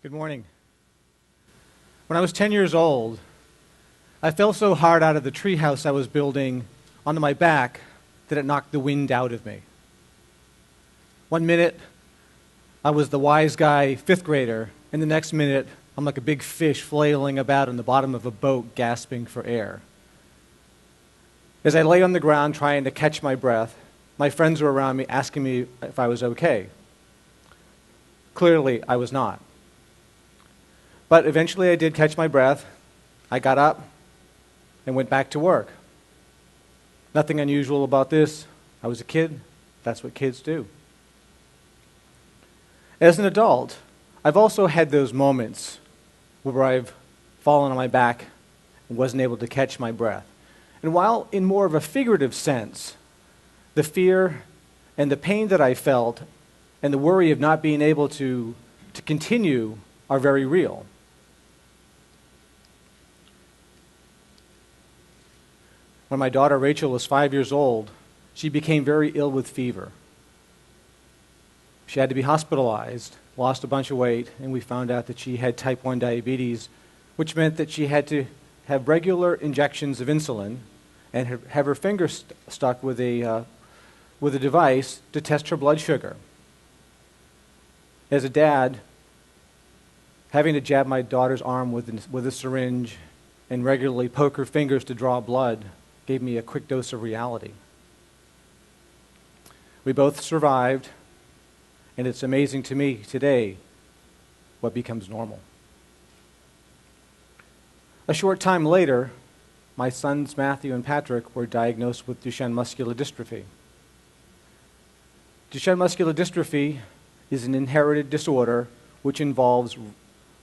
Good morning. When I was 10 years old, I fell so hard out of the treehouse I was building onto my back that it knocked the wind out of me. One minute, I was the wise guy, fifth grader, and the next minute, I'm like a big fish flailing about on the bottom of a boat, gasping for air. As I lay on the ground trying to catch my breath, my friends were around me asking me if I was okay. Clearly, I was not. But eventually I did catch my breath. I got up and went back to work. Nothing unusual about this. I was a kid. That's what kids do. As an adult, I've also had those moments where I've fallen on my back and wasn't able to catch my breath. And while in more of a figurative sense, the fear and the pain that I felt and the worry of not being able to continue are very real. When my daughter Rachel was 5 years old, she became very ill with fever. She had to be hospitalized, lost a bunch of weight, and we found out that she had type 1 diabetes, which meant that she had to have regular injections of insulin and have her finger stuck with a device to test her blood sugar. As a dad, having to jab my daughter's arm with a syringe and regularly poke her fingers to draw blood gave me a quick dose of reality. We both survived, and it's amazing to me today what becomes normal. A short time later, my sons Matthew and Patrick were diagnosed with Duchenne muscular dystrophy. Duchenne muscular dystrophy is an inherited disorder which involves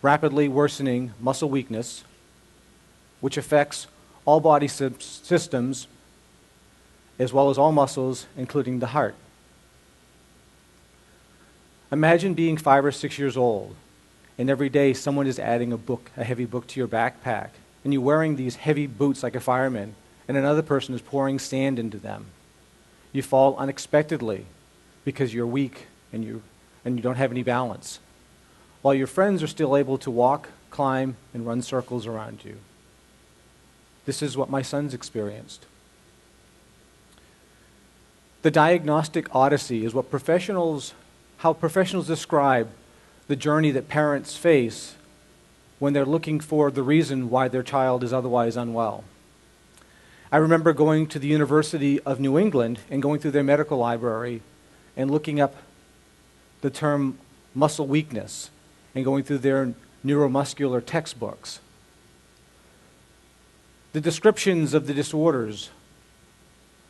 rapidly worsening muscle weakness, which affects all body systems, as well as all muscles, including the heart. Imagine being 5 or 6 years old, and every day someone is adding a heavy book to your backpack, and you're wearing these heavy boots like a fireman, and another person is pouring sand into them. You fall unexpectedly because you're weak and you don't have any balance, while your friends are still able to walk, climb, and run circles around you. This is what my sons experienced. The Diagnostic Odyssey is how professionals describe the journey that parents face when they're looking for the reason why their child is otherwise unwell. I remember going to the University of New England and going through their medical library and looking up the term muscle weakness and going through their neuromuscular textbooks. The descriptions of the disorders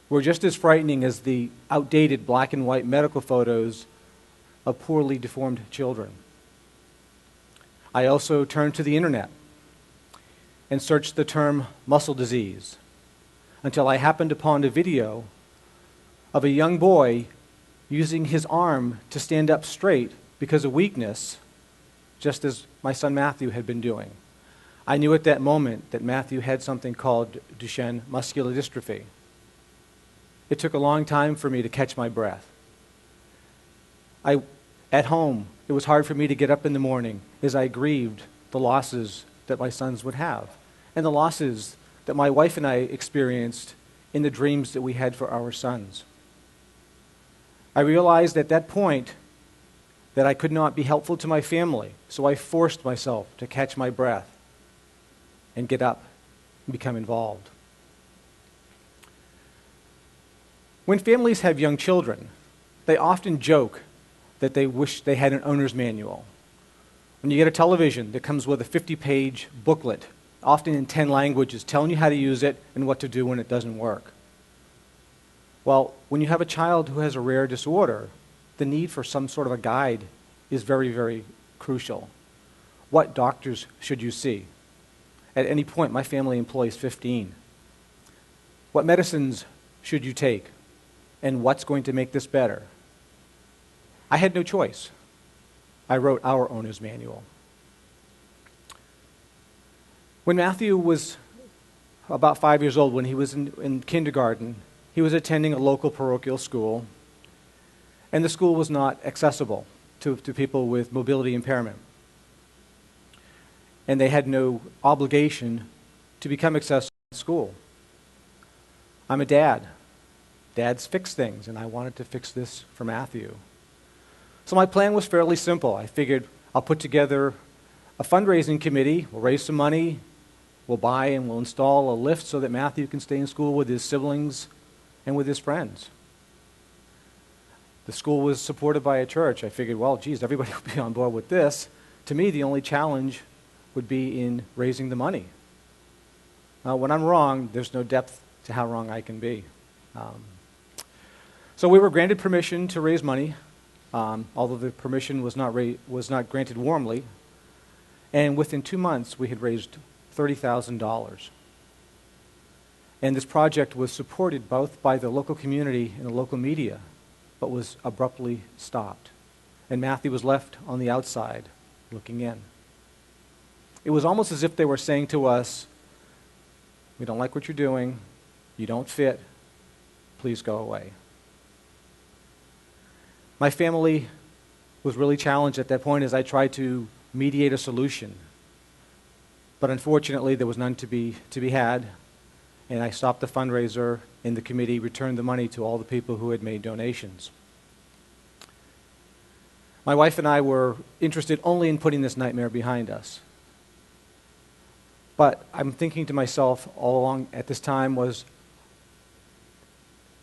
were just as frightening as the outdated black and white medical photos of poorly deformed children. I also turned to the internet and searched the term muscle disease until I happened upon a video of a young boy using his arm to stand up straight because of weakness, just as my son Matthew had been doing. I knew at that moment that Matthew had something called Duchenne muscular dystrophy. It took a long time for me to catch my breath. At home, it was hard for me to get up in the morning as I grieved the losses that my sons would have and the losses that my wife and I experienced in the dreams that we had for our sons. I realized at that point that I could not be helpful to my family, so I forced myself to catch my breath and get up and become involved. When families have young children, they often joke that they wish they had an owner's manual. When you get a television that comes with a 50-page booklet, often in 10 languages, telling you how to use it and what to do when it doesn't work. Well, when you have a child who has a rare disorder, the need for some sort of a guide is very, very crucial. What doctors should you see? At any point, my family employs 15. What medicines should you take? And what's going to make this better? I had no choice. I wrote our owner's manual. When Matthew was about 5 years old, when he was in kindergarten, he was attending a local parochial school, and the school was not accessible to people with mobility impairment. and they had no obligation to become accessible at school. I'm a dad. Dads fix things, and I wanted to fix this for Matthew. So my plan was fairly simple. I figured I'll put together a fundraising committee, we'll raise some money, we'll buy and we'll install a lift so that Matthew can stay in school with his siblings and with his friends. The school was supported by a church. I figured, well, geez, everybody will be on board with this. To me, the only challenge would be in raising the money. When I'm wrong, there's no depth to how wrong I can be. So we were granted permission to raise money, although the permission was not granted warmly. And within 2 months, we had raised $30,000. And this project was supported both by the local community and the local media, but was abruptly stopped. And Matthew was left on the outside, looking in. It was almost as if they were saying to us, we don't like what you're doing, you don't fit, please go away. My family was really challenged at that point as I tried to mediate a solution. But unfortunately, there was none to be had, and I stopped the fundraiser, and the committee returned the money to all the people who had made donations. My wife and I were interested only in putting this nightmare behind us. But I'm thinking to myself all along at this time was,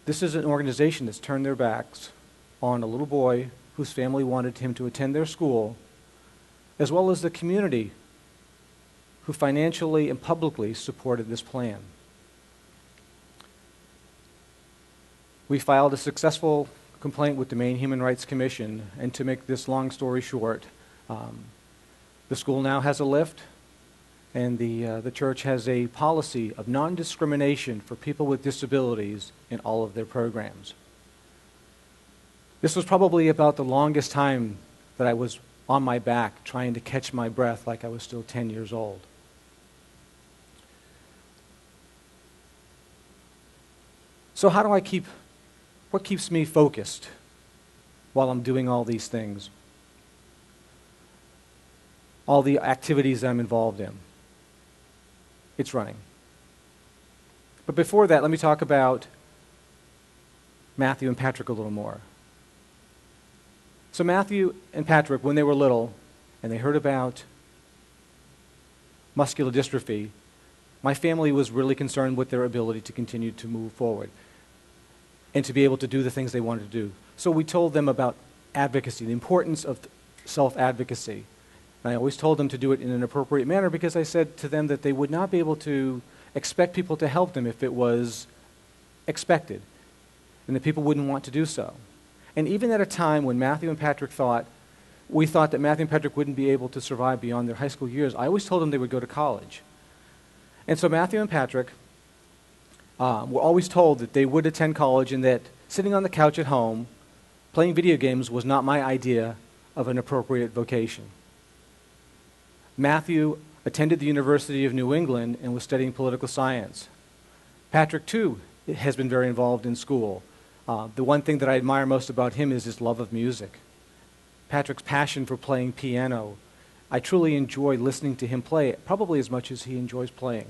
this is an organization that's turned their backs on a little boy whose family wanted him to attend their school, as well as the community who financially and publicly supported this plan. We filed a successful complaint with the Maine Human Rights Commission, and to make this long story short, the school now has a lift, and the church has a policy of non-discrimination for people with disabilities in all of their programs. This was probably about the longest time that I was on my back trying to catch my breath like I was still 10 years old. So how do I what keeps me focused while I'm doing all these things? All the activities I'm involved in? It's running. But before that, let me talk about Matthew and Patrick a little more. So Matthew and Patrick, when they were little, and they heard about muscular dystrophy, my family was really concerned with their ability to continue to move forward and to be able to do the things they wanted to do. So we told them about advocacy, the importance of self-advocacy. And I always told them to do it in an appropriate manner because I said to them that they would not be able to expect people to help them if it was expected, and that people wouldn't want to do so. And even at a time when Matthew and Patrick we thought that Matthew and Patrick wouldn't be able to survive beyond their high school years, I always told them they would go to college. And so Matthew and Patrick were always told that they would attend college and that sitting on the couch at home playing video games was not my idea of an appropriate vocation. Matthew attended the University of New England and was studying political science. Patrick, too, has been very involved in school. The one thing that I admire most about him is his love of music. Patrick's passion for playing piano. I truly enjoy listening to him play, probably as much as he enjoys playing.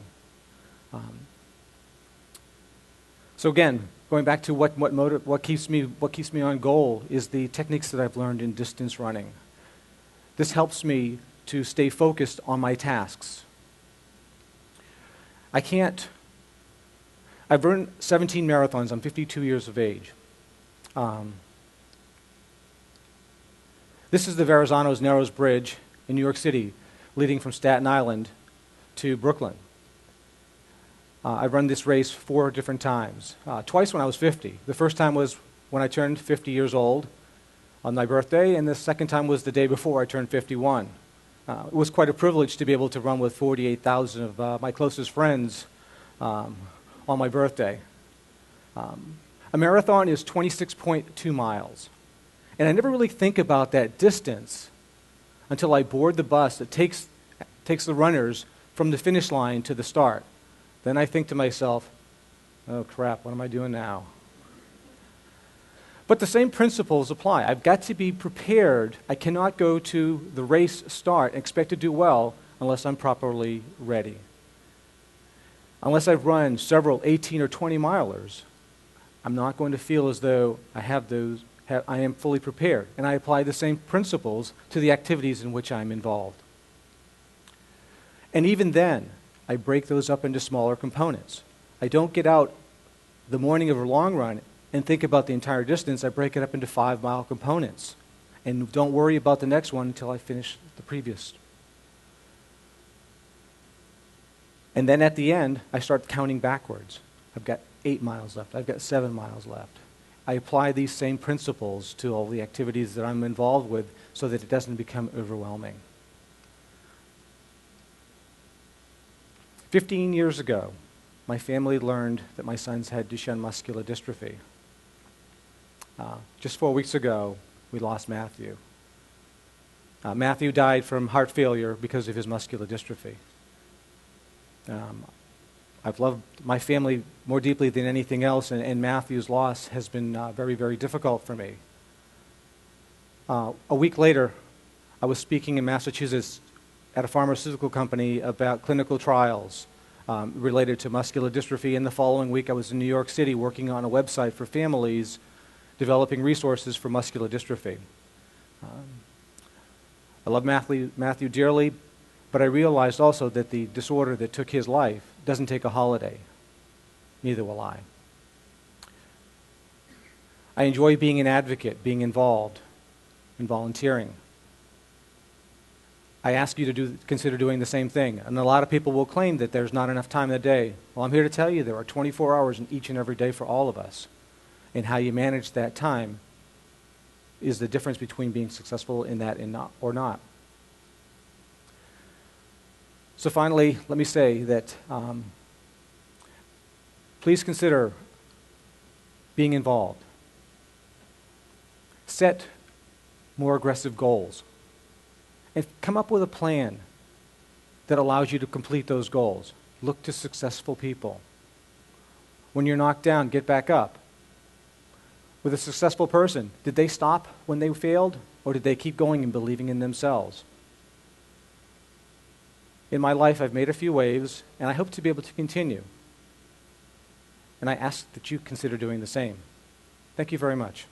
So again, going back to what keeps me on goal is the techniques that I've learned in distance running. This helps me to stay focused on my tasks. I've run 17 marathons. I'm 52 years of age. This is the Verrazano's Narrows Bridge in New York City, leading from Staten Island to Brooklyn. I've run this race 4 different times. Twice when I was 50. The first time was when I turned 50 years old on my birthday, and the second time was the day before I turned 51. It was quite a privilege to be able to run with 48,000 of my closest friends on my birthday. A marathon is 26.2 miles. And I never really think about that distance until I board the bus that takes the runners from the finish line to the start. Then I think to myself, oh crap, what am I doing now? But the same principles apply. I've got to be prepared. I cannot go to the race start and expect to do well unless I'm properly ready. Unless I've run several 18 or 20 milers, I'm not going to feel as though I am fully prepared, and I apply the same principles to the activities in which I'm involved. And even then, I break those up into smaller components. I don't get out the morning of a long run and think about the entire distance. I break it up into 5-mile components and don't worry about the next one until I finish the previous. And then at the end, I start counting backwards. I've got 8 miles left. I've got 7 miles left. I apply these same principles to all the activities that I'm involved with so that it doesn't become overwhelming. 15 years ago, my family learned that my sons had Duchenne muscular dystrophy. Just 4 weeks ago, we lost Matthew. Matthew died from heart failure because of his muscular dystrophy. I've loved my family more deeply than anything else, and Matthew's loss has been very, very difficult for me. A week later, I was speaking in Massachusetts at a pharmaceutical company about clinical trials related to muscular dystrophy, and the following week I was in New York City working on a website for families developing resources for muscular dystrophy. I love Matthew dearly, but I realized also that the disorder that took his life doesn't take a holiday. Neither will I. I enjoy being an advocate, being involved, and volunteering. I ask you to consider doing the same thing. And a lot of people will claim that there's not enough time in the day. Well, I'm here to tell you there are 24 hours in each and every day for all of us. And how you manage that time is the difference between being successful in that and not. So finally, let me say that please consider being involved. Set more aggressive goals. And come up with a plan that allows you to complete those goals. Look to successful people. When you're knocked down, get back up. With a successful person, did they stop when they failed, or did they keep going and believing in themselves? In my life, I've made a few waves, and I hope to be able to continue. And I ask that you consider doing the same. Thank you very much.